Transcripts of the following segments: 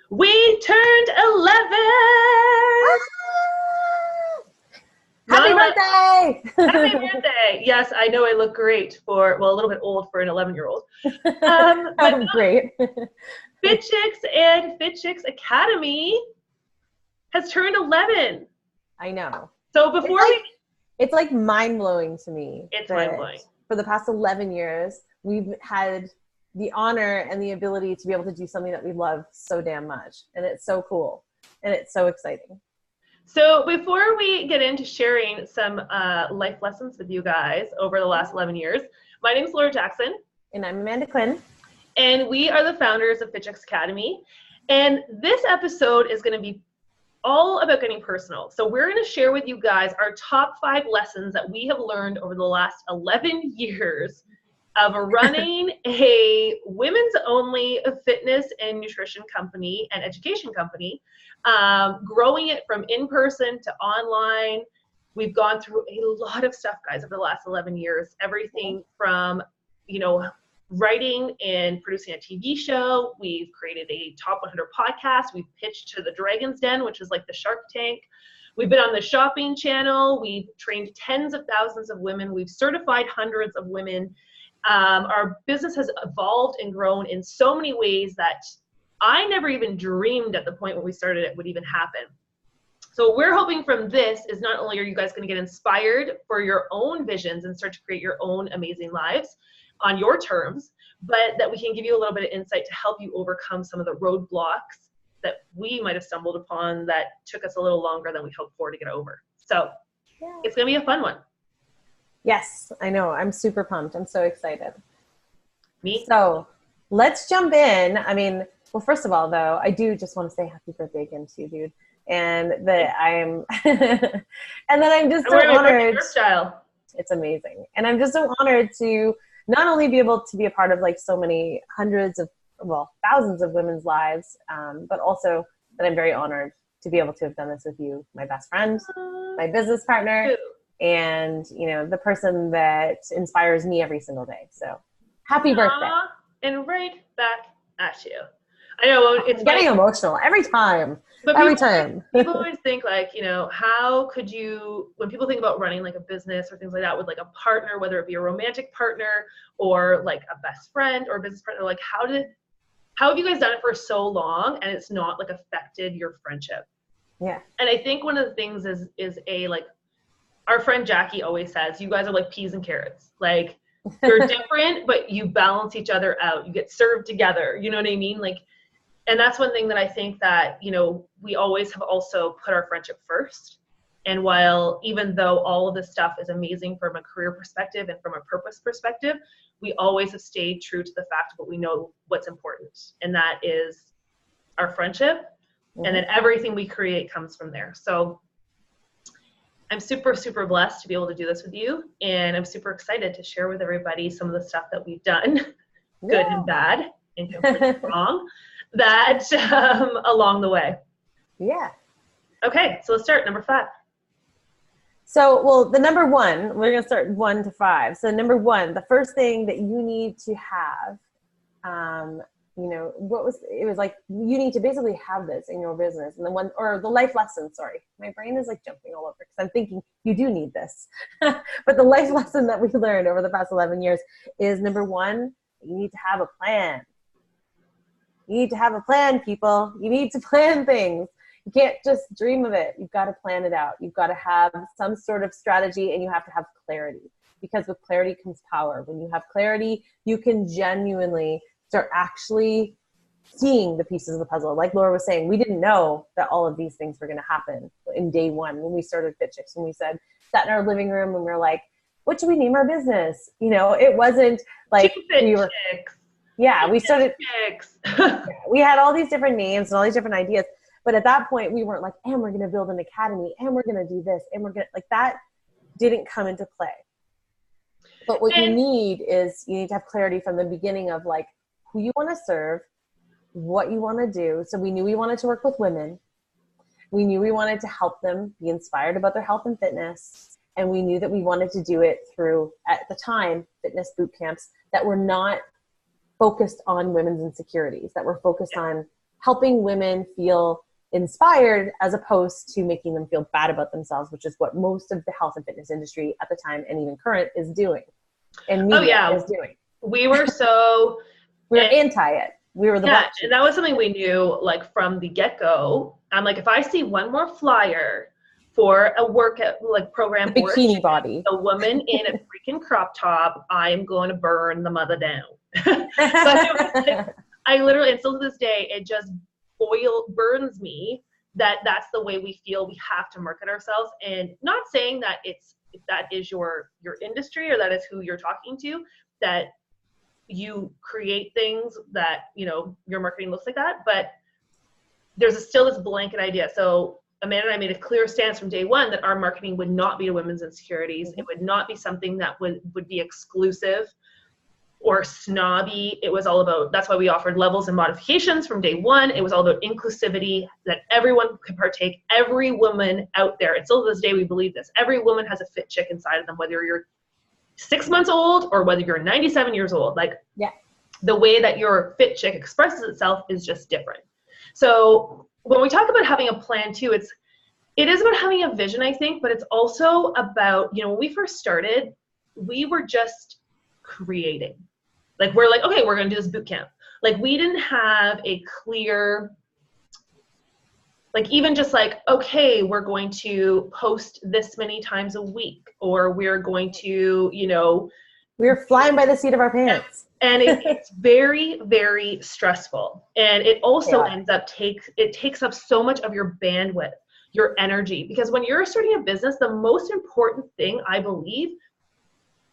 We turned 11! Happy birthday! Happy birthday! Yes, I know I look great for, well, a little bit old for an 11-year-old. But great. Fit Chicks and Fit Chicks Academy has turned 11. I know. So before it's like mind-blowing to me. It's mind-blowing. For the past 11 years, we've had the honor and the ability to be able to do something that we love so damn much. And it's so cool. And it's so exciting. So before we get into sharing some life lessons with you guys over the last 11 years, my name is Laura Jackson. And I'm Amanda Quinn. And we are the founders of Fit Chicks Academy. And this episode is going to be all about getting personal. So we're going to share with you guys our top 5 lessons that we have learned over the last 11 years of running a women's only fitness and nutrition company and education company, growing it from in-person to online. We've gone through a lot of stuff, guys, over the last 11 years, everything from, writing and producing a TV show. We've created a top 100 podcast. We've pitched to the Dragon's Den, which is like the Shark Tank. We've been on the shopping channel. We've trained tens of thousands of women. We've certified hundreds of women. Our business has evolved and grown in so many ways that I never even dreamed at the point when we started it would even happen. So what we're hoping from this is not only are you guys going to get inspired for your own visions and start to create your own amazing lives on your terms, but that we can give you a little bit of insight to help you overcome some of the roadblocks that we might have stumbled upon that took us a little longer than we hoped for to get over. So It's going to be a fun one. Yes, I know. I'm super pumped. I'm so excited. Me? So let's jump in. I mean, well, first of all, though, I do just want to say happy birthday again to you, dude. And that I'm, and then I'm just so honored. It's amazing. And I'm just so honored to not only be able to be a part of like so many thousands of women's lives, but also that I'm very honored to be able to have done this with you, my best friend, my business partner, and the person that inspires me every single day. So happy birthday. And right back at you. I know it's getting emotional every time. But people always think like, how could you, when people think about running like a business or things like that with like a partner, whether it be a romantic partner or like a best friend or a business partner, like how have you guys done it for so long and it's not like affected your friendship? Yeah. And I think one of the things is like our friend Jackie always says, you guys are like peas and carrots. Like you're different, but you balance each other out. You get served together. You know what I mean? Like, and that's one thing that I think that, we always have also put our friendship first. And even though all of this stuff is amazing from a career perspective and from a purpose perspective, we always have stayed true to the fact of what we know what's important. And that is our friendship. Mm-hmm. And then everything we create comes from there. So I'm super, super blessed to be able to do this with you. And I'm super excited to share with everybody some of the stuff that we've done, good and bad, and completely wrong, that along the way. Yeah. Okay, so let's start. Number 5. So, the number 1, we're going to start 1 to 5. So number 1, the first thing that you need to have, it was like, you need to basically have this in your business. And the life lesson, sorry. My brain is like jumping all over because I'm thinking you do need this. But the life lesson that we learned over the past 11 years is number 1, you need to have a plan. You need to have a plan, people. You need to plan things. You can't just dream of it. You've got to plan it out. You've got to have some sort of strategy and you have to have clarity because with clarity comes power. When you have clarity, you can genuinely start actually seeing the pieces of the puzzle. Like Laura was saying, we didn't know that all of these things were going to happen in day 1 when we started Fit Chicks. When we sat in our living room and we were like, what should we name our business? It wasn't like we were. Yeah, we started. We had all these different names and all these different ideas. But at that point, we weren't like, and we're going to build an academy, and we're going to do this, and we're going to, like, that didn't come into play. But what you need is you need to have clarity from the beginning of, like, who you want to serve, what you want to do. So we knew we wanted to work with women. We knew we wanted to help them be inspired about their health and fitness. And we knew that we wanted to do it through, at the time, fitness boot camps that were not focused on women's insecurities, that were focused on helping women feel inspired as opposed to making them feel bad about themselves, which is what most of the health and fitness industry at the time and even current is doing, and media is doing. We were so we're anti it. We were the yeah, and that was something we knew like from the get-go. I'm like, if I see one more flyer for a workout like program, the bikini body, a woman in a freaking crop top, I'm going to burn the mother down. I literally, and still to this day, it just burns me that that's the way we feel we have to market ourselves. And not saying that that is your industry or that is who you're talking to, that you create things that, you know, your marketing looks like that, but there's still this blanket idea. So Amanda and I made a clear stance from day one that our marketing would not be to women's insecurities. It would not be something that would be exclusive or snobby. It was all about, that's why we offered levels and modifications from day one. It was all about inclusivity, that everyone could partake. Every woman out there, and still to this day we believe this, every woman has a fit chick inside of them, whether you're 6 months old or whether you're 97 years old. Like, yeah, the way that your fit chick expresses itself is just different. So when we talk about having a plan too, it is about having a vision, I think, but it's also about, you know, when we first started, we were just creating. Like, we're like, okay, we're going to do this boot camp. Like, we didn't have a clear, like, even just like, okay, we're going to post this many times a week, or we're going to, you know. We're flying by the seat of our pants. And it's very, very stressful. And it also ends up takes up so much of your bandwidth, your energy. Because when you're starting a business, the most important thing, I believe,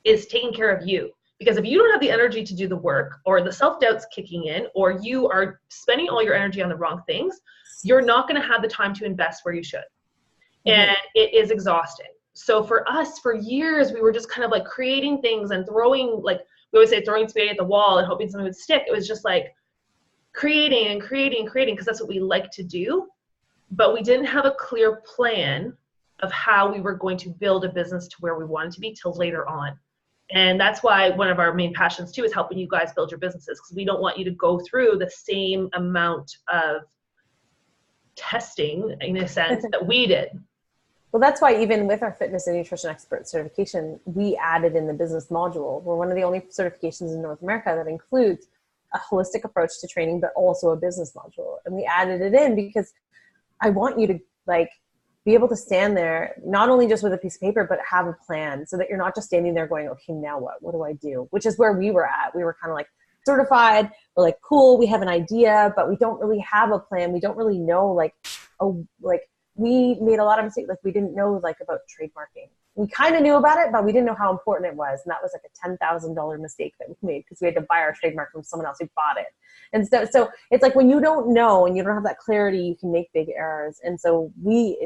is taking care of you. Because if you don't have the energy to do the work, or the self-doubt's kicking in, or you are spending all your energy on the wrong things, you're not going to have the time to invest where you should. And it is exhausting. So for us, for years, we were just kind of like creating things and throwing, like we always say, throwing spaghetti at the wall and hoping something would stick. It was just like creating and creating and creating, because that's what we like to do. But we didn't have a clear plan of how we were going to build a business to where we wanted to be till later on. And that's why one of our main passions too is helping you guys build your businesses, because we don't want you to go through the same amount of testing, in a sense, that we did. Well, that's why even with our fitness and nutrition expert certification, we added in the business module. We're one of the only certifications in North America that includes a holistic approach to training, but also a business module. And we added it in because I want you to like be able to stand there, not only just with a piece of paper, but have a plan, so that you're not just standing there going, okay, now what? What do I do? Which is where we were at. We were kind of like certified. We're like, cool, we have an idea, but we don't really have a plan. We don't really know, we made a lot of mistakes. Like, we didn't know like about trademarking. We kind of knew about it, but we didn't know how important it was. And that was like a $10,000 mistake that we made, because we had to buy our trademark from someone else who bought it. And so it's like, when you don't know and you don't have that clarity, you can make big errors. And so we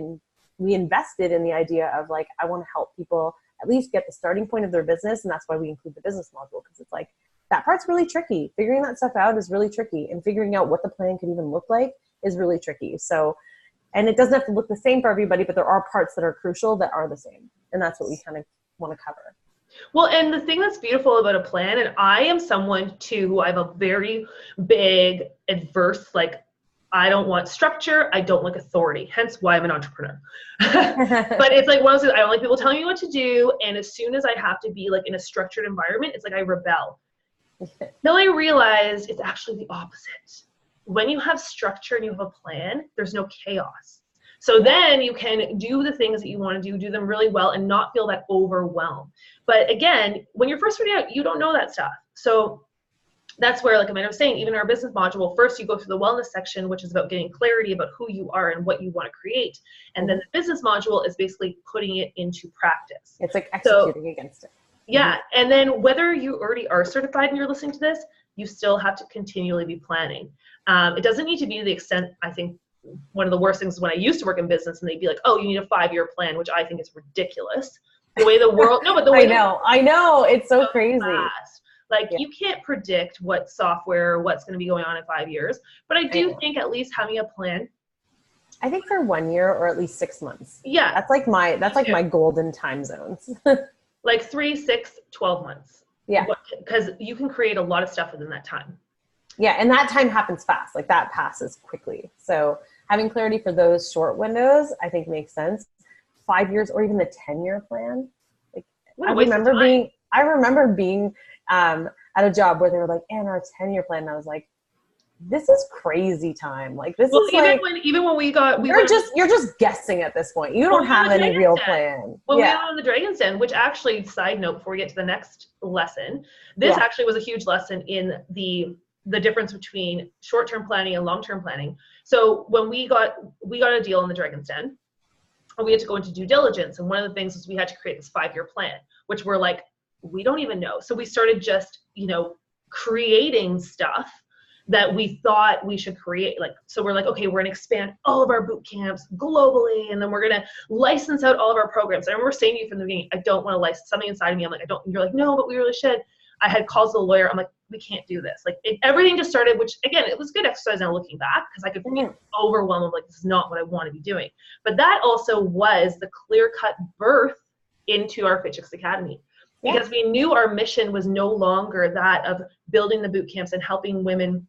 invested in the idea of like, I want to help people at least get the starting point of their business. And that's why we include the business module, because it's like, that part's really tricky. Figuring that stuff out is really tricky. And figuring out what the plan could even look like is really tricky. So, and it doesn't have to look the same for everybody, but there are parts that are crucial that are the same. And that's what we kind of want to cover. Well, and the thing that's beautiful about a plan, and I am someone too who I have a very big adverse, like, I don't want structure, I don't like authority, hence why I'm an entrepreneur. But it's like one of those, I don't like people telling me what to do, and as soon as I have to be like in a structured environment, it's like I rebel. Till I realized it's actually the opposite. When you have structure and you have a plan, there's no chaos. So then you can do the things that you want to do them really well and not feel that overwhelm. But again, when you're first starting out, you don't know that stuff. So that's where, like Amanda was saying, even our business module, first you go through the wellness section, which is about getting clarity about who you are and what you want to create. And then the business module is basically putting it into practice. It's like executing against it. Yeah. And then whether you already are certified and you're listening to this, you still have to continually be planning. It doesn't need to be to the extent, I think, one of the worst things is when I used to work in business and they'd be like, oh, you need a 5-year plan, which I think is ridiculous. The way the world, no, but the way I know, it's so crazy. Fast. Like, you can't predict what software, what's going to be going on in 5 years. But I do think at least having a plan. I think for 1 year or at least 6 months. Yeah. That's like my golden time zones. Like 3, 6, 12 months. Yeah. Because you can create a lot of stuff within that time. Yeah, and that time happens fast. Like that passes quickly. So having clarity for those short windows, I think makes sense. 5 years or even the 10-year plan. Like What a waste of time. I remember being at a job where they were like, and our 10-year plan. And I was like, this is crazy time. Like this is even like when you're just guessing at this point. You don't have any real plan. When we went on the Dragon's Den, which actually, side note, before we get to the next lesson, this actually was a huge lesson in the difference between short-term planning and long-term planning. So when we got a deal in the Dragon's Den, we had to go into due diligence, and one of the things was we had to create this 5-year plan, which we're like, we don't even know. So we started just, creating stuff that we thought we should create. Like, so we're like, okay, we're going to expand all of our boot camps globally, and then we're going to license out all of our programs. I remember saying to you from the beginning, I don't want to license. Something inside of me, I'm like, I don't. And you're like, no, but we really should. I had calls to the lawyer. I'm like, we can't do this. Like, everything just started, which again, it was good exercise now looking back, because I could feel overwhelmed of like, this is not what I want to be doing. But that also was the clear-cut birth into our Fit Chicks Academy. Because we knew our mission was no longer that of building the boot camps and helping women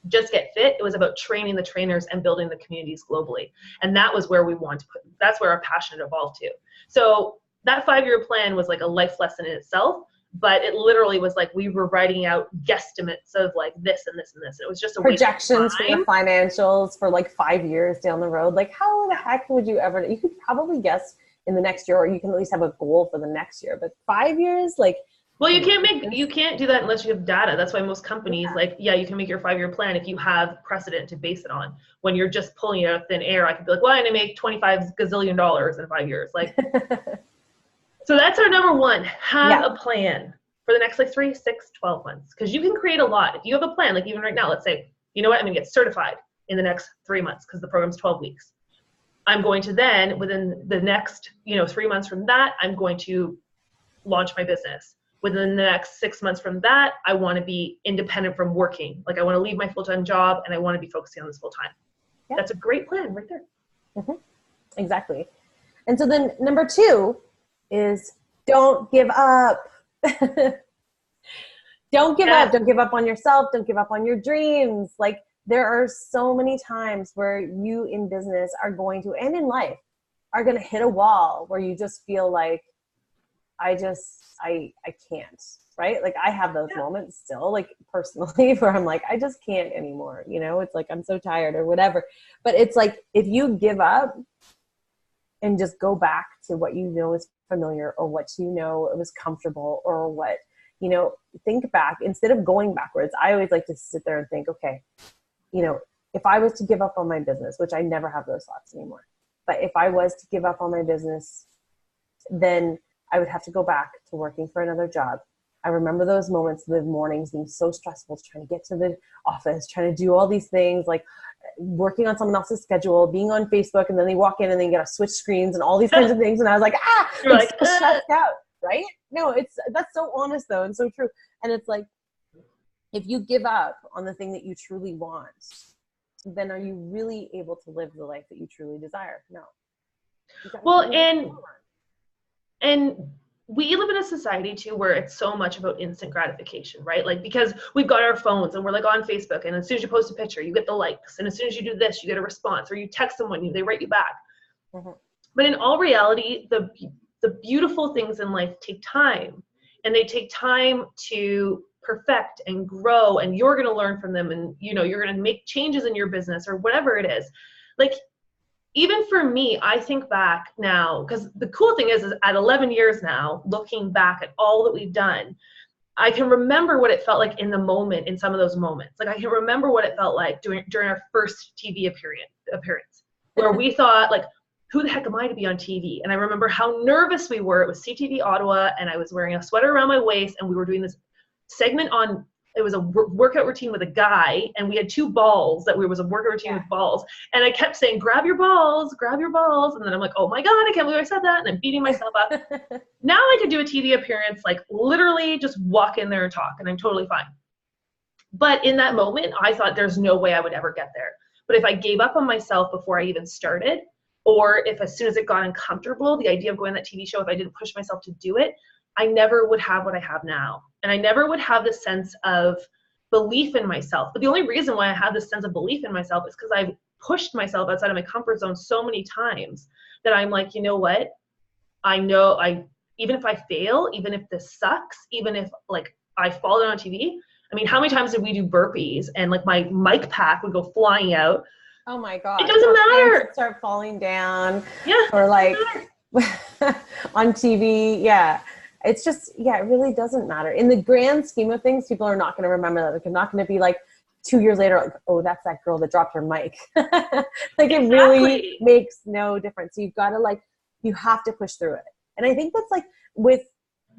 just get fit. It was about training the trainers and building the communities globally. And that was where we wanted to that's where our passion evolved to. So that 5-year plan was like a life lesson in itself, but it literally was like we were writing out guesstimates of like this and this and this. It was just a projections for your financials for like 5 years down the road. Like how the heck would you ever, you could probably guess in the next year, or you can at least have a goal for the next year, but 5 years, like, well, you can't do that unless you have data. That's why most companies you can make your 5-year plan if you have precedent to base it on. When you're just pulling it out of thin air, I could be like, well, I'm going to make $25 gazillion in 5 years. Like, so that's our number one, have a plan for the next like 3, 6, 12 months. Cause you can create a lot. If you have a plan, like even right now, let's say, you know what, I'm going to get certified in the next 3 months because the program's 12 weeks. I'm going to then, within the next, 3 months from that, I'm going to launch my business. Within the next 6 months from that, I want to be independent from working. Like I want to leave my full-time job and I want to be focusing on this full-time. Yeah. That's a great plan right there. Mm-hmm. Exactly. And so then number 2 is don't give up. Don't give up. Don't give up on yourself. Don't give up on your dreams. Like there are so many times where you in business are going to, and in life, are going to hit a wall where you just feel like, I can't, right? Like I have those moments still, like personally, where I'm like, I just can't anymore. It's like, I'm so tired or whatever. But it's like, if you give up and just go back to what you know is familiar, or what it was comfortable, or what, think back instead of going backwards. I always like to sit there and think, okay, if I was to give up on my business, which I never have those thoughts anymore, but if I was to give up on my business, then I would have to go back to working for another job. I remember those moments, the mornings being so stressful, trying to get to the office, trying to do all these things, like working on someone else's schedule, being on Facebook, and then they walk in and then you got to switch screens and all these kinds of things. And I was like, you're like stressed out, right? No, that's so honest though, and so true. And it's like, if you give up on the thing that you truly want, then are you really able to live the life that you truly desire? No. Well, and we live in a society too where it's so much about instant gratification, right? Like because we've got our phones and we're like on Facebook, and as soon as you post a picture, you get the likes, and as soon as you do this, you get a response, or you text someone, they write you back. Mm-hmm. But in all reality, the beautiful things in life take time, and they take time to perfect and grow, and you're going to learn from them, and you're going to make changes in your business or whatever it is. Like even for me, I think back now, because the cool thing is at 11 years now, looking back at all that we've done, I can remember what it felt like in the moment, in some of those moments. Like I can remember what it felt like during our first TV appearance, where we thought like, who the heck am I to be on TV? And I remember how nervous we were. It was CTV Ottawa, and I was wearing a sweater around my waist, and we were doing this segment on, it was a workout routine with a guy, and we had 2 balls that was a workout routine with balls. And I kept saying, grab your balls. And then I'm like, oh my God, I can't believe I said that. And I'm beating myself up. Now I could do a TV appearance, like literally just walk in there and talk, and I'm totally fine. But in that moment, I thought there's no way I would ever get there. But if I gave up on myself before I even started, or if as soon as it got uncomfortable, the idea of going on that TV show, if I didn't push myself to do it, I never would have what I have now. And I never would have the sense of belief in myself. But the only reason why I have this sense of belief in myself is because I've pushed myself outside of my comfort zone so many times that I'm like, you know what? I know even if I fail, even if this sucks, even if like I fall down on TV. I mean, how many times did we do burpees and like my mic pack would go flying out? Oh my God. It doesn't matter. Start falling down. Yeah. Or like on TV. Yeah. It's just, yeah, it really doesn't matter. In the grand scheme of things, people are not going to remember that. They're not going to be like 2 years later, like, oh, that's that girl that dropped her mic. Like it really makes no difference. So you've got to like, you have to push through it. And I think that's like with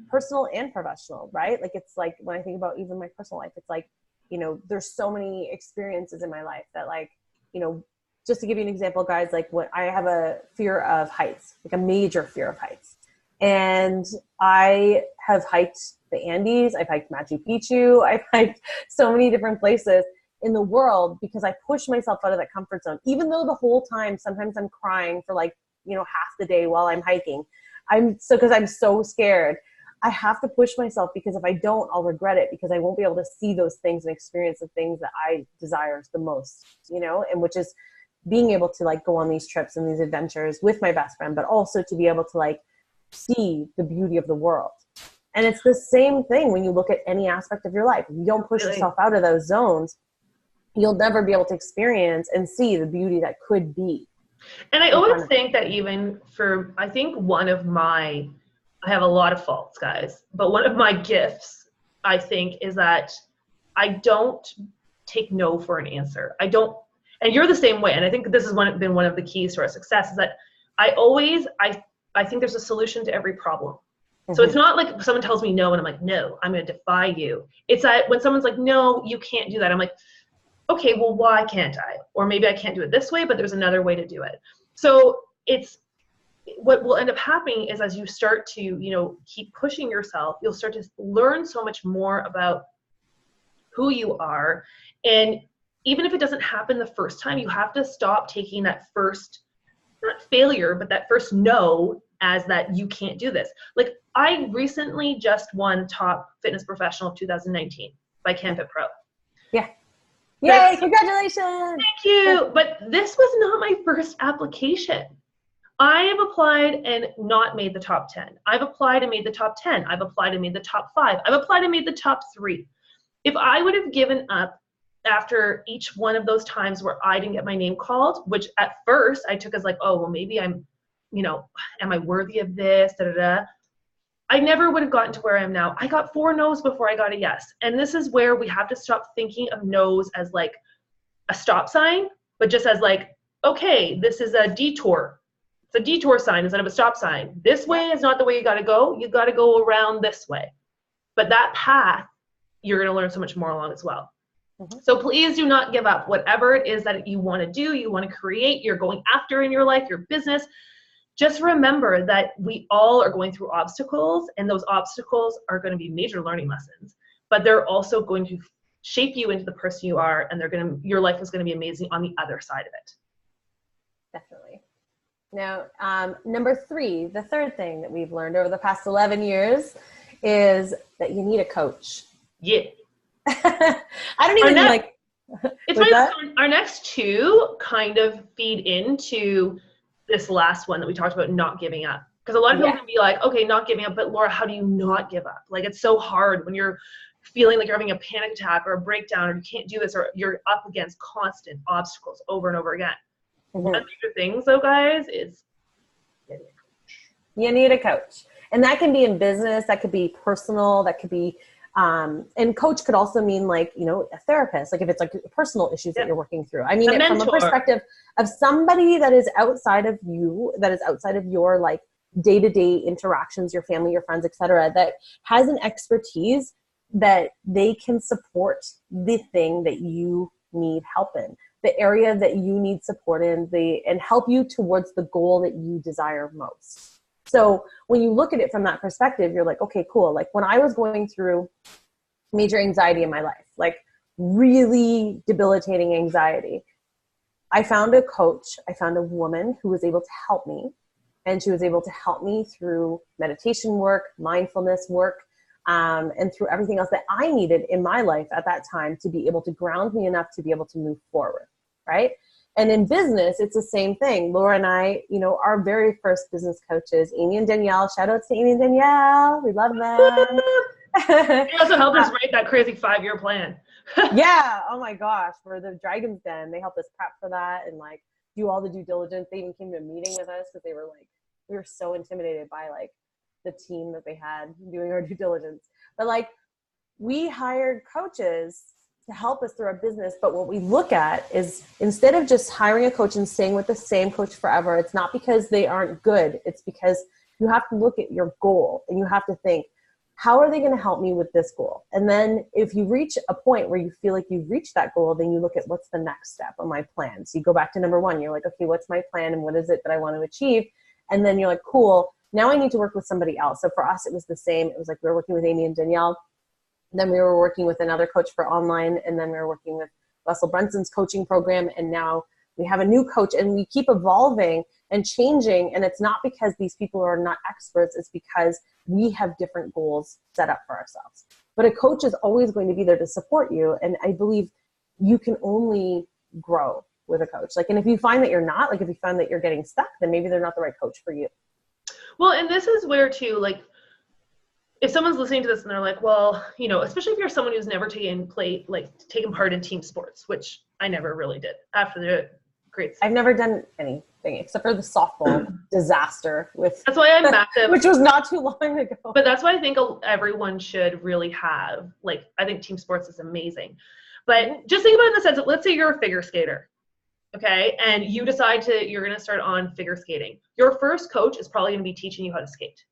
personal and professional, right? Like it's like when I think about even my personal life, it's like, you know, there's so many experiences in my life that like, you know, just to give you an example, guys, like when I have a fear of heights, like a major fear of heights. And I have hiked the Andes, I've hiked Machu Picchu, I've hiked so many different places in the world because I push myself out of that comfort zone. Even though the whole time, sometimes I'm crying for like, you know, half the day while I'm hiking. Because I'm so scared. I have to push myself because if I don't, I'll regret it because I won't be able to see those things and experience the things that I desire the most, you know, and which is being able to like go on these trips and these adventures with my best friend, but also to be able to like see the beauty of the world. And it's the same thing when you look at any aspect of your life. If you don't push yourself out of those zones, you'll never be able to experience and see the beauty that could be. And I always think that even for, I think I have a lot of faults, guys, but one of my gifts, I think, is that I don't take no for an answer. I don't, and you're the same way. And I think this has been one of the keys to our success is that I think there's a solution to every problem. Mm-hmm. So it's not like someone tells me no and I'm like, no, I'm going to defy you. It's that when someone's like, no, you can't do that. I'm like, okay, well, why can't I? Or maybe I can't do it this way, but there's another way to do it. So it's what will end up happening is as you start to, you know, keep pushing yourself, you'll start to learn so much more about who you are. And even if it doesn't happen the first time, you have to stop taking that first, not failure, but that first no as that you can't do this. Like I recently just won Top Fitness Professional of 2019 by CanFit Pro. Yeah. Yay, congratulations. Thank you. But this was not my first application. I have applied and not made the top 10. I've applied and made the top 10. I've applied and made the top 5. I've applied and made the top 3. If I would have given up after each one of those times where I didn't get my name called, which at first I took as like, oh, well, maybe I'm, you know, am I worthy of this? Da, da, da. I never would have gotten to where I am now. I got 4 no's before I got a yes. And this is where we have to stop thinking of no's as like a stop sign, but just as like, okay, this is a detour. It's a detour sign instead of a stop sign. This way is not the way you got to go. You got to go around this way. But that path, you're going to learn so much more along as well. Mm-hmm. So please do not give up. Whatever it is that you want to do, you want to create, you're going after in your life, your business, just remember that we all are going through obstacles, and those obstacles are going to be major learning lessons, but they're also going to shape you into the person you are, and your life is going to be amazing on the other side of it. Definitely. Now, number 3, the third thing that we've learned over the past 11 years is that you need a coach. Yeah. I don't even like. It's funny, our next 2 kind of feed into this last one that we talked about, not giving up. Because a lot of people can be like, okay, not giving up, but Laura, how do you not give up? Like, it's so hard when you're feeling like you're having a panic attack or a breakdown, or you can't do this, or you're up against constant obstacles over and over again. Mm-hmm. One of the things, though, guys, is getting a coach. You need a coach. And that can be in business, that could be personal, that could be, and coach could also mean like, you know, a therapist, like if it's like personal issues that you're working through. I mean, from a perspective of somebody that is outside of you, that is outside of your like day-to-day interactions, your family, your friends, etc., that has an expertise that they can support the thing that you need help in, the area that you need support in, and help you towards the goal that you desire most. So when you look at it from that perspective, you're like, okay, cool. Like when I was going through major anxiety in my life, like really debilitating anxiety, I found a coach. I found a woman who was able to help me, and she was able to help me through meditation work, mindfulness work, and through everything else that I needed in my life at that time to be able to ground me enough to be able to move forward, right? And in business, it's the same thing. Laura and I, our very first business coaches, Amy and Danielle, shout outs to Amy and Danielle. We love them. They also helped us write that crazy 5-year plan. Yeah. Oh my gosh. For the Dragon's Den, they helped us prep for that and like do all the due diligence. They even came to a meeting with us because they were like, we were so intimidated by like the team that they had doing our due diligence. But like we hired coaches to help us through our business. But what we look at is instead of just hiring a coach and staying with the same coach forever, it's not because they aren't good. It's because you have to look at your goal and you have to think, how are they going to help me with this goal? And then if you reach a point where you feel like you've reached that goal, then you look at what's the next step on my plan. So you go back to number 1. You're like, okay, what's my plan and what is it that I want to achieve? And then you're like, cool, now I need to work with somebody else. So for us, it was the same. It was like we were working with Amy and Danielle. Then we were working with another coach for online. And then we were working with Russell Brunson's coaching program. And now we have a new coach and we keep evolving and changing. And it's not because these people are not experts. It's because we have different goals set up for ourselves. But a coach is always going to be there to support you. And I believe you can only grow with a coach. Like, and if you find that you're not, like if you find that you're getting stuck, then maybe they're not the right coach for you. Well, and this is where too, like, if someone's listening to this and they're like, well, especially if you're someone who's never taken part in team sports, which I never really did after the grades. I've never done anything except for the softball disaster That's why I'm massive. which was not too long ago. But that's why I think everyone should really have, like, I think team sports is amazing. But just think about it in the sense of, let's say you're a figure skater, okay? And you decide you're going to start on figure skating. Your first coach is probably going to be teaching you how to skate.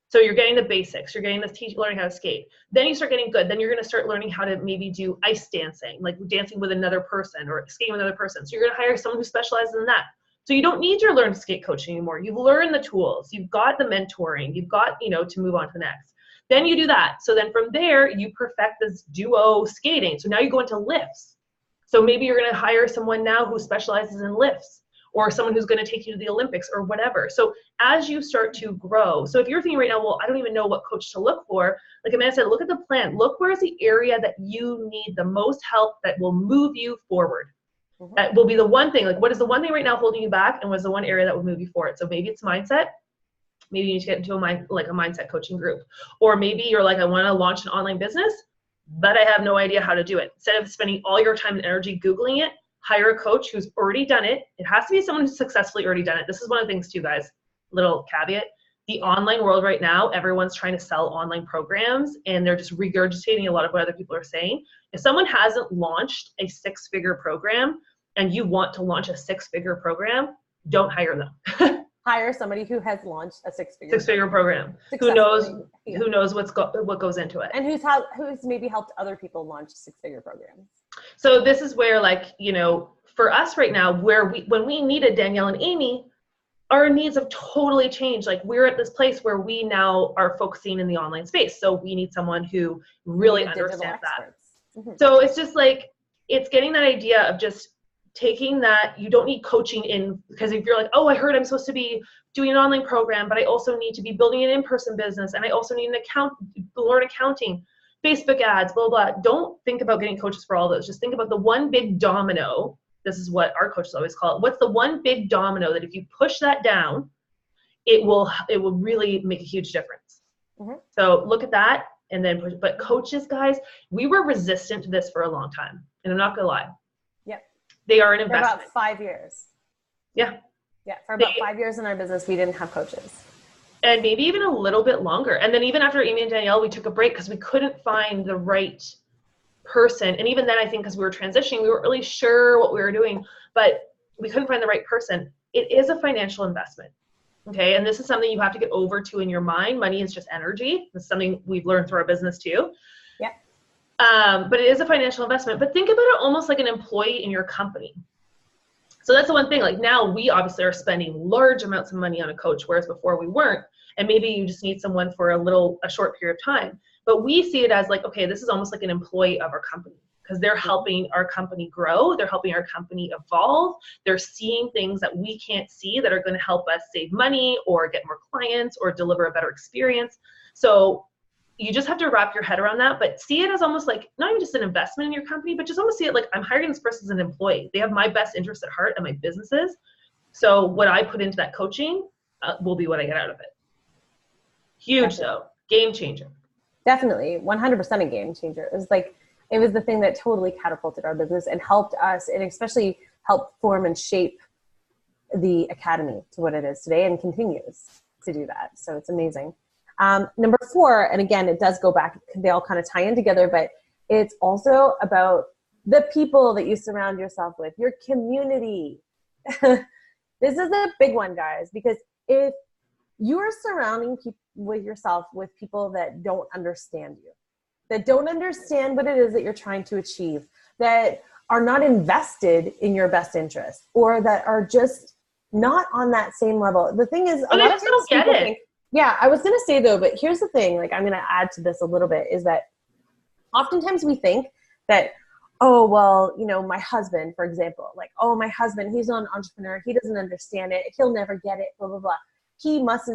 So you're getting the basics, you're getting learning how to skate. Then you start getting good. Then you're going to start learning how to maybe do ice dancing, like dancing with another person or skating with another person. So you're going to hire someone who specializes in that. So you don't need your learn to skate coach anymore. You've learned the tools, you've got the mentoring, you've got, to move on to the next. Then you do that. So then from there, you perfect this duo skating. So now you go into lifts. So maybe you're going to hire someone now who specializes in lifts, or someone who's going to take you to the Olympics or whatever. So as you start to grow, so if you're thinking right now, well, I don't even know what coach to look for, like Amanda said, look at the plan. Look where's the area that you need the most help that will move you forward. Mm-hmm. That will be the one thing, like what is the one thing right now holding you back, and what's the one area that will move you forward? So maybe it's mindset. Maybe you need to get into a mindset coaching group. Or maybe you're like, I want to launch an online business, but I have no idea how to do it. Instead of spending all your time and energy Googling it, hire a coach who's already done it. It has to be someone who's successfully already done it. This is one of the things too, guys, little caveat. The online world right now, everyone's trying to sell online programs and they're just regurgitating a lot of what other people are saying. If someone hasn't launched a 6-figure program and you want to launch a 6-figure program, don't hire them. Hire somebody who has launched a 6-figure program. Who knows what goes into it. And who's maybe helped other people launch 6-figure programs. So this is where, for us right now, when we needed Danielle and Amy, our needs have totally changed. Like, we're at this place where we now are focusing in the online space. So we need someone who really understands that. Mm-hmm. So it's just like, it's getting that idea of just taking that. You don't need coaching in, because if you're like, oh, I heard I'm supposed to be doing an online program, but I also need to be building an in-person business, and I also need learn accounting, Facebook ads, blah, blah. Don't think about getting coaches for all those. Just think about the one big domino. This is what our coaches always call it. What's the one big domino that if you push that down, it will really make a huge difference. Mm-hmm. So look at that and then push. But coaches, guys, we were resistant to this for a long time. And I'm not going to lie. Yep. They are an investment. For about 5 years. Yeah. Yeah. For about 5 years in our business, we didn't have coaches. And maybe even a little bit longer. And then even after Amy and Danielle, we took a break because we couldn't find the right person. And even then, I think because we were transitioning, we weren't really sure what we were doing, but we couldn't find the right person. It is a financial investment. Okay. And this is something you have to get over to in your mind. Money is just energy. It's something we've learned through our business too. Yeah. But it is a financial investment. But think about it almost like an employee in your company. So that's the one thing. Like, now we obviously are spending large amounts of money on a coach, whereas before we weren't. And maybe you just need someone for a short period of time. But we see it as like, okay, this is almost like an employee of our company, because they're helping our company grow. They're helping our company evolve. They're seeing things that we can't see that are going to help us save money or get more clients or deliver a better experience. So you just have to wrap your head around that, but see it as almost like not even just an investment in your company, but just almost see it like I'm hiring this person as an employee. They have my best interest at heart and my businesses. So what I put into that coaching will be what I get out of it. Huge though, game changer. Definitely, 100% a game changer. It was the thing that totally catapulted our business and helped us, and especially helped form and shape the academy to what it is today, and continues to do that. So it's amazing. Number 4, and again, it does go back, they all kind of tie in together, but it's also about the people that you surround yourself with, your community. This is a big one, guys, because if you are surrounding yourself with people that don't understand you, that don't understand what it is that you're trying to achieve, that are not invested in your best interest, or that are just not on that same level. The thing is, a lot of times people think, yeah, I was going to say though, but here's the thing, like I'm going to add to this a little bit, is that oftentimes we think that, oh, well, you know, my husband, for example, like, oh, my husband, he's not an entrepreneur. He doesn't understand it. He'll never get it, blah, blah, blah. He must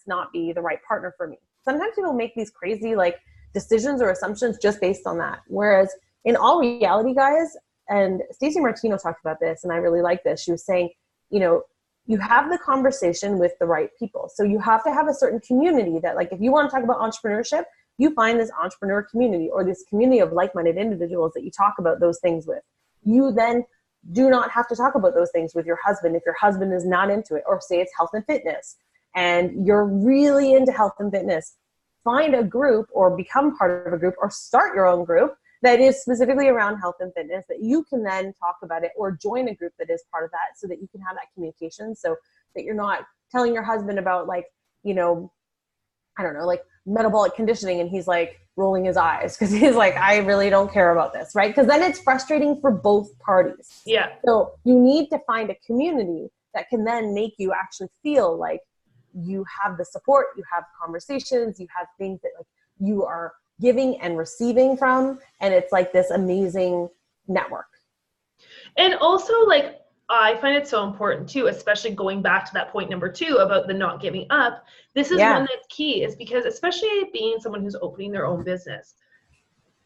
not be the right partner for me. Sometimes people make these crazy like decisions or assumptions just based on that. Whereas in all reality, guys, and Stacey Martino talked about this, and I really like this. She was saying, you know, you have the conversation with the right people. So you have to have a certain community that, like, if you want to talk about entrepreneurship, you find this entrepreneur community or this community of like-minded individuals that you talk about those things with. You then do not have to talk about those things with your husband if your husband is not into it, or say it's health and fitness and you're really into health and fitness. Find a group or become part of a group or start your own group that is specifically around health and fitness that you can then talk about it, or join a group that is part of that so that you can have that communication, so that you're not telling your husband about, like, you know, I don't know, like metabolic conditioning, and he's like rolling his eyes because he's like, I really don't care about this, right? Because then it's frustrating for both parties. Yeah. So you need to find a community that can then make you actually feel like you have the support, you have conversations, you have things that like you are giving and receiving from, and it's like this amazing network. And also, like, I find it so important too, especially going back to that point number 2 about the not giving up. This is one that's key, is because especially being someone who's opening their own business,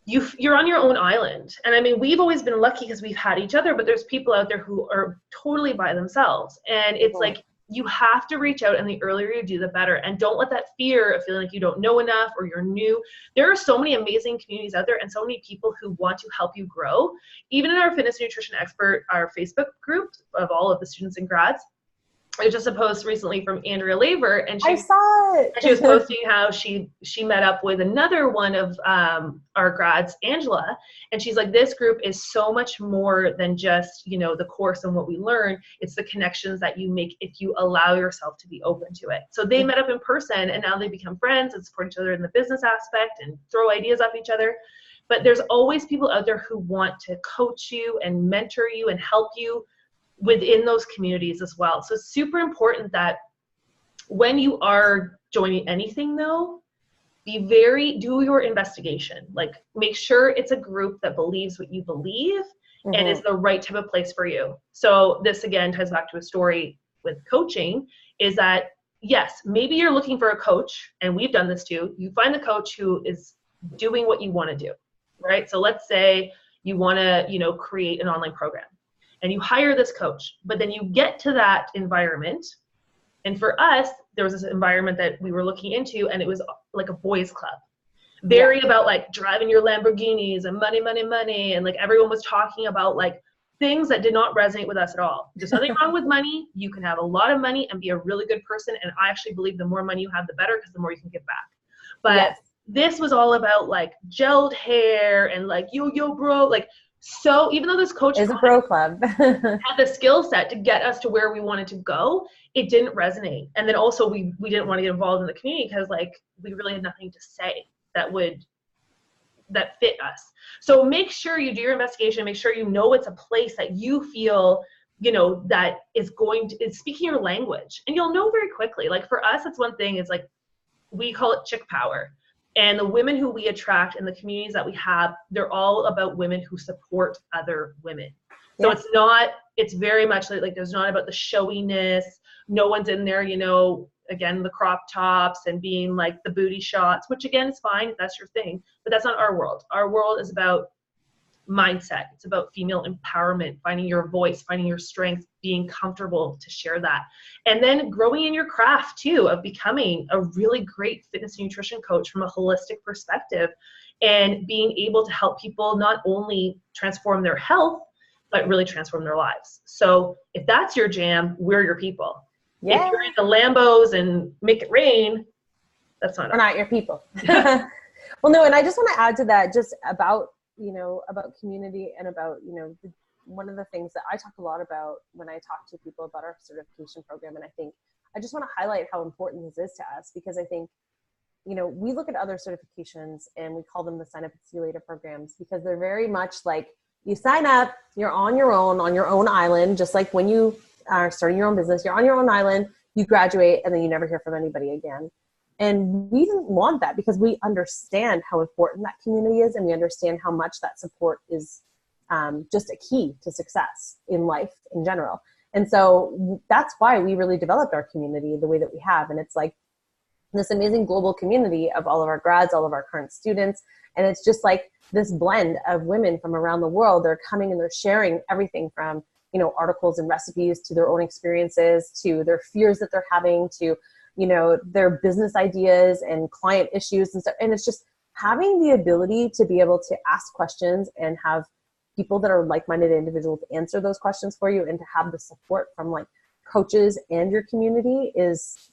you're on your own island. And I mean, we've always been lucky because we've had each other, but there's people out there who are totally by themselves. And it's like, you have to reach out, and the earlier you do, the better. And don't let that fear of feeling like you don't know enough or you're new. There are so many amazing communities out there and so many people who want to help you grow. Even in our Fitness Nutrition Expert, our Facebook group of all of the students and grads, I just a post recently from Andrea Laver, and I saw it. She was posting how she met up with another one of our grads, Angela, and she's like, this group is so much more than just, you know, the course and what we learn. It's the connections that you make if you allow yourself to be open to it. So they met up in person, and now they become friends and support each other in the business aspect and throw ideas off each other. But there's always people out there who want to coach you and mentor you and help you within those communities as well. So it's super important that when you are joining anything though, do your investigation. Like, make sure it's a group that believes what you believe and is the right type of place for you. So this again ties back to a story with coaching, is that yes, maybe you're looking for a coach, and we've done this too. You find the coach who is doing what you want to do, right? So let's say you want to, you know, create an online program, and you hire this coach, but then you get to that environment. And for us, there was this environment that we were looking into, and it was like a boys club. Very about like driving your Lamborghinis and money, money, money. And like everyone was talking about like things that did not resonate with us at all. There's nothing wrong with money. You can have a lot of money and be a really good person. And I actually believe the more money you have, the better, because the more you can give back. But this was all about like gelled hair and like yo bro, like, so even though this coach is a bro club had the skill set to get us to where we wanted to go, it didn't resonate. And then also we didn't want to get involved in the community because like we really had nothing to say that fit us. So make sure you do your investigation, make sure you know it's a place that you feel, you know, that is speaking your language, and you'll know very quickly. Like for us, it's one thing, it's like, we call it chick power. And the women who we attract in the communities that we have, they're all about women who support other women. So it's very much like there's not about the showiness. No one's in there, you know, again, the crop tops and being like the booty shots, which again is fine if that's your thing, but that's not our world. Our world is about mindset. It's about female empowerment, finding your voice, finding your strength, being comfortable to share that. And then growing in your craft too, of becoming a really great fitness and nutrition coach from a holistic perspective, and being able to help people not only transform their health, but really transform their lives. So if that's your jam, we're your people. Yeah. If you're into Lambos and make it rain, that's not We're not your people. Well, no, and I just want to add to that, just about, about community and about, one of the things that I talk a lot about when I talk to people about our certification program. And I think I just want to highlight how important this is to us, because I think, we look at other certifications and we call them the sign up and see you later programs, because they're very much like, you sign up, you're on your own island, just like when you are starting your own business, you're on your own island, you graduate, and then you never hear from anybody again. And we didn't want that, because we understand how important that community is, and we understand how much that support is just a key to success in life in general. And so that's why we really developed our community the way that we have. And it's like this amazing global community of all of our grads, all of our current students. And it's just like this blend of women from around the world. They're coming and they're sharing everything from, articles and recipes to their own experiences, to their fears that they're having, to, their business ideas and client issues and stuff. And it's just having the ability to be able to ask questions and have people that are like-minded individuals answer those questions for you, and to have the support from like coaches and your community is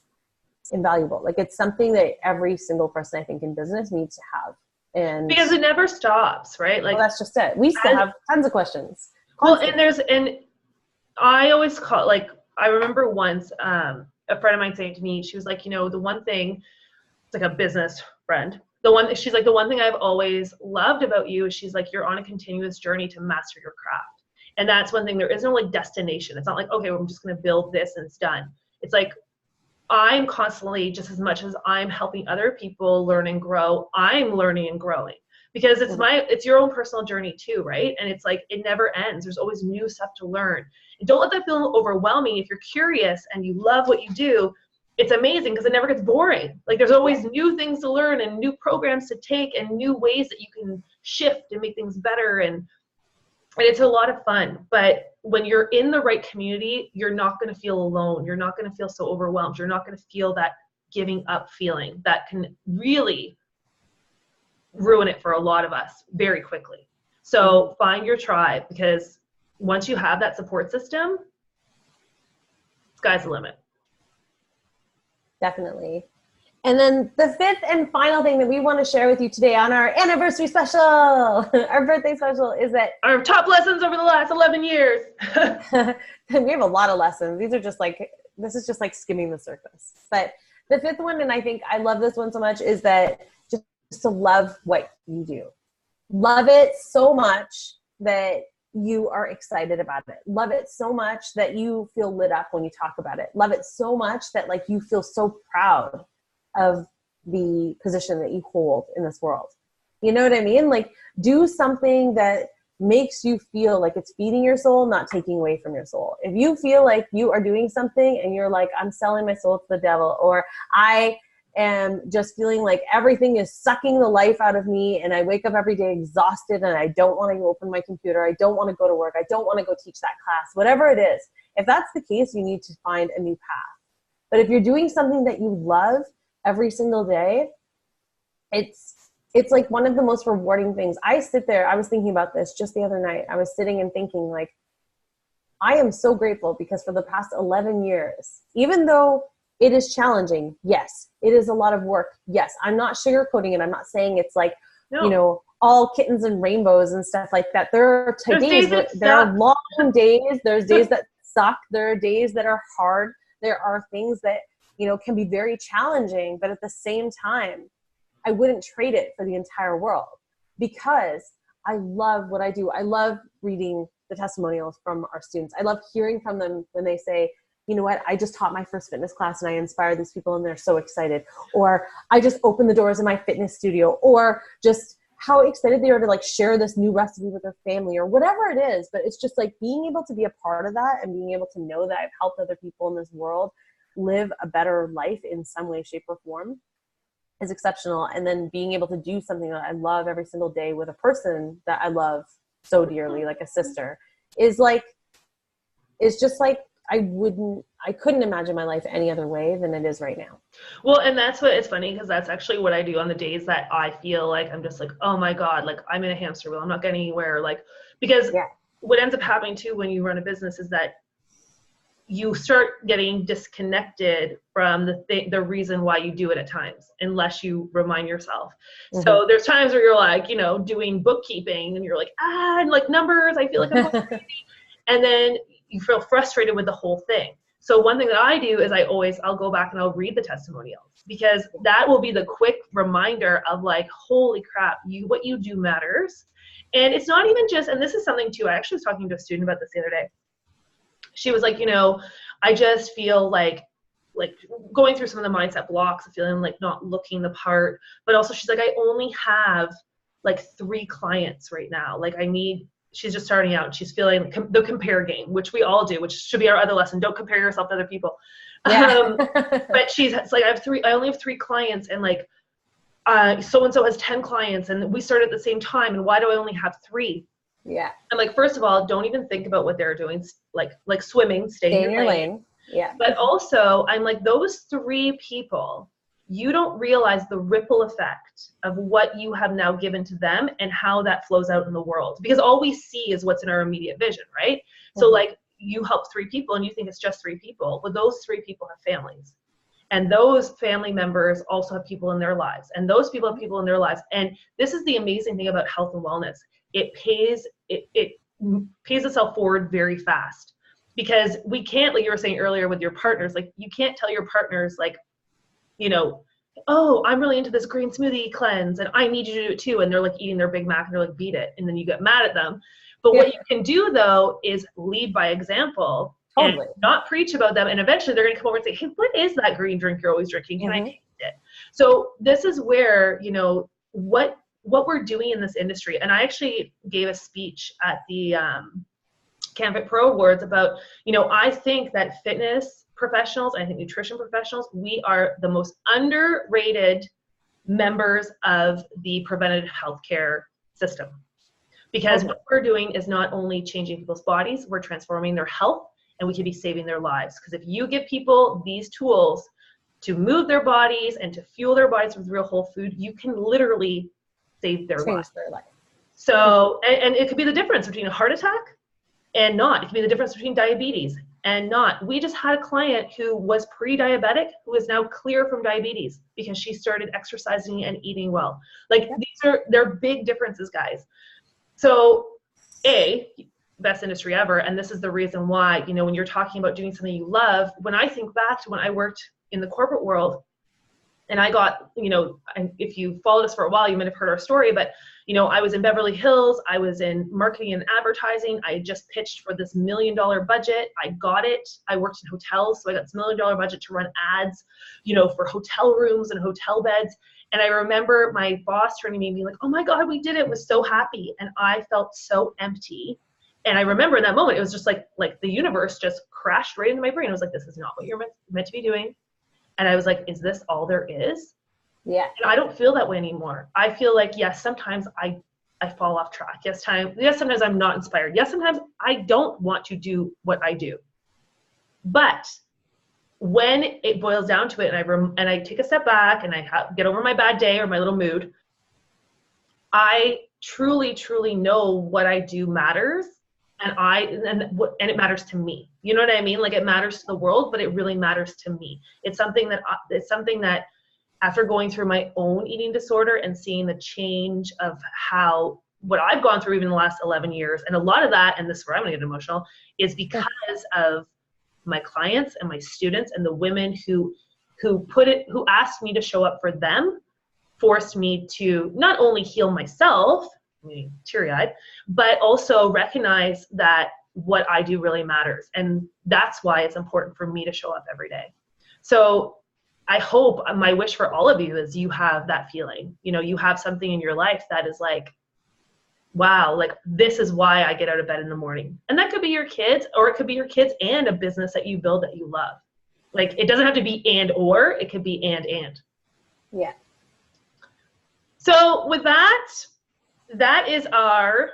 invaluable. Like, it's something that every single person I think in business needs to have. And because it never stops, right? Like, well, that's just it. We still have tons of questions. Constantly. Well, and I always call, like, I remember once a friend of mine saying to me, she was like, the one thing, it's like a business friend, she's like, the one thing I've always loved about you is, she's like, you're on a continuous journey to master your craft. And that's one thing. There is no like destination. It's not like, okay, well, I'm just going to build this and it's done. It's like, I'm constantly, just as much as I'm helping other people learn and grow, I'm learning and growing, because it's your own personal journey too, right? And it's like, it never ends. There's always new stuff to learn. And don't let that feel overwhelming. If you're curious and you love what you do, it's amazing, because it never gets boring. Like, there's always new things to learn and new programs to take and new ways that you can shift and make things better. And it's a lot of fun. But when you're in the right community, you're not going to feel alone. You're not going to feel so overwhelmed. You're not going to feel that giving up feeling that can really ruin it for a lot of us very quickly. So find your tribe, because once you have that support system, sky's the limit. Definitely. And then the fifth and final thing that we want to share with you today on our anniversary special, our birthday special, is that our top lessons over the last 11 years. We have a lot of lessons. This is just like skimming the surface. But the fifth one, and I think I love this one so much, is that just to love what you do. Love it so much that you are excited about it. Love it so much that you feel lit up when you talk about it. Love it so much that like you feel so proud of the position that you hold in this world. You know what I mean? Like, do something that makes you feel like it's feeding your soul, not taking away from your soul. If you feel like you are doing something and you're like, I'm selling my soul to the devil, or I am just feeling like everything is sucking the life out of me, and I wake up every day exhausted and I don't want to open my computer, I don't want to go to work, I don't want to go teach that class, whatever it is, if that's the case, you need to find a new path. But if you're doing something that you love every single day, it's like one of the most rewarding things. I sit there, I was thinking about this just the other night. I was sitting and thinking, like, I am so grateful, because for the past 11 years, even though it is challenging, yes, it is a lot of work, yes, I'm not sugarcoating it. I'm not saying it's like, all kittens and rainbows and stuff like that. There are days there are long days. There's days that suck. There are days that are hard. There are things that, can be very challenging, but at the same time, I wouldn't trade it for the entire world, because I love what I do. I love reading the testimonials from our students. I love hearing from them when they say, you know what, I just taught my first fitness class and I inspired these people and they're so excited. Or I just opened the doors of my fitness studio, or just how excited they are to like share this new recipe with their family, or whatever it is. But it's just like being able to be a part of that and being able to know that I've helped other people in this world. live a better life in some way, shape, or form is exceptional. And then being able to do something that I love every single day with a person that I love so dearly, like a sister, is just like, I couldn't imagine my life any other way than it is right now. Well, and that's what it's funny, because that's actually what I do on the days that I feel like I'm just like, oh my God, like I'm in a hamster wheel. I'm not getting anywhere. Like, because what ends up happening too when you run a business is that you start getting disconnected from the reason why you do it at times, unless you remind yourself. Mm-hmm. So there's times where you're like, you know, doing bookkeeping and you're like, and like numbers, I feel like I'm going crazy. And then you feel frustrated with the whole thing. So one thing that I do is I'll go back and I'll read the testimonials, because that will be the quick reminder of like, holy crap, what you do matters. And it's not even just, and this is something too, I actually was talking to a student about this the other day. She was like, you know, I just feel like going through some of the mindset blocks of feeling like not looking the part, but also she's like, I only have like 3 clients right now. Like she's just starting out and she's feeling the compare game, which we all do, which should be our other lesson. Don't compare yourself to other people. Yeah. But it's like, I only have 3 clients, and like, so-and-so has 10 clients, and we started at the same time. And why do I only have 3? Yeah. I'm like, first of all, don't even think about what they're doing. Like swimming, stay in your lane. Yeah. But also I'm like, those 3 people, you don't realize the ripple effect of what you have now given to them and how that flows out in the world. Because all we see is what's in our immediate vision, right? Mm-hmm. So like, you help 3 people and you think it's just 3 people, but those 3 people have families. And those family members also have people in their lives. And those people have people in their lives. And this is the amazing thing about health and wellness. It pays itself forward very fast, because we can't, like you were saying earlier with your partners, like you can't tell your partners like, you know, oh, I'm really into this green smoothie cleanse and I need you to do it too. And they're like eating their Big Mac and they're like, beat it. And then you get mad at them. But what you can do though is lead by example. Totally. And not preach about them. And eventually they're going to come over and say, hey, what is that green drink you're always drinking? Can I taste it? So this is where, you know, what we're doing in this industry. And I actually gave a speech at the CanFit Pro Awards about, you know, I think that fitness professionals, I think nutrition professionals, we are the most underrated members of the preventative healthcare system. Because what we're doing is not only changing people's bodies, we're transforming their health, and we could be saving their lives. Because if you give people these tools to move their bodies and to fuel their bodies with real whole food, you can literally save their life. So, and it could be the difference between a heart attack and not. It could be the difference between diabetes and not. We just had a client who was pre-diabetic who is now clear from diabetes because she started exercising and eating well. Like they're big differences, guys. So best industry ever. And this is the reason why, you know, when you're talking about doing something you love, when I think back to when I worked in the corporate world, and I got, you know, if you followed us for a while, you might have heard our story, but, you know, I was in Beverly Hills. I was in marketing and advertising. I just pitched for this $1 million budget. I got it. I worked in hotels. So I got this $1 million budget to run ads, you know, for hotel rooms and hotel beds. And I remember my boss turning to me and being like, oh my God, we did it. I was so happy. And I felt so empty. And I remember in that moment, it was just like the universe just crashed right into my brain. I was like, this is not what you're meant to be doing. And I was like, is this all there is? Yeah. And I don't feel that way anymore. I feel like, yes, sometimes I fall off track. Yes, sometimes I'm not inspired. Yes, sometimes I don't want to do what I do. But when it boils down to it, and I take a step back and I get over my bad day or my little mood, I truly, truly know what I do matters. And it matters to me. You know what I mean? Like it matters to the world, but it really matters to me. It's something that after going through my own eating disorder and seeing the change of what I've gone through even in the last 11 years, and a lot of that, and this is where I'm gonna get emotional, is because of my clients and my students and the women who asked me to show up for them, forced me to not only heal myself, teary-eyed, but also recognize that what I do really matters. And that's why it's important for me to show up every day. So I hope, my wish for all of you is you have that feeling. You know, you have something in your life that is like, wow, like this is why I get out of bed in the morning. And that could be your kids, or it could be your kids and a business that you build that you love. Like, it doesn't have to be and or, it could be and. Yeah. So with that, that is our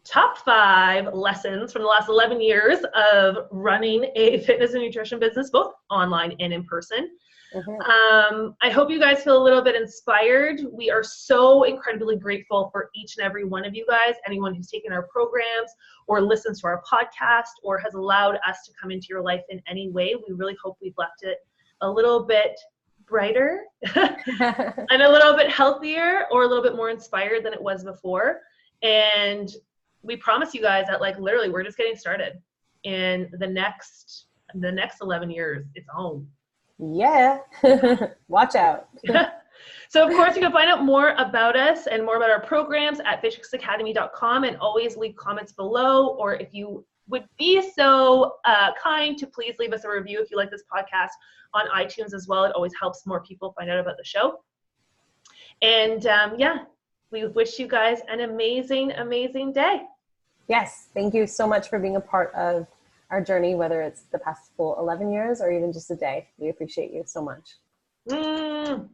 top 5 lessons from the last 11 years of running a fitness and nutrition business, both online and in person. I hope you guys feel a little bit inspired. We are so incredibly grateful for each and every one of you guys, anyone who's taken our programs or listens to our podcast or has allowed us to come into your life in any way. We really hope we've left it a little bit brighter and a little bit healthier or a little bit more inspired than it was before. And we promise you guys that, like, literally we're just getting started. In the next 11 years, it's on. Yeah. Watch out. So of course you can find out more about us and more about our programs at fitchixacademy.com, and always leave comments below, or if you would be so kind to please leave us a review if you like this podcast on iTunes as well. It always helps more people find out about the show. And yeah, we wish you guys an amazing, amazing day. Yes. Thank you so much for being a part of our journey, whether it's the past full 11 years or even just a day. We appreciate you so much. Thanks,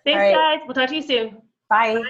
guys. We'll talk to you soon. Bye. Bye.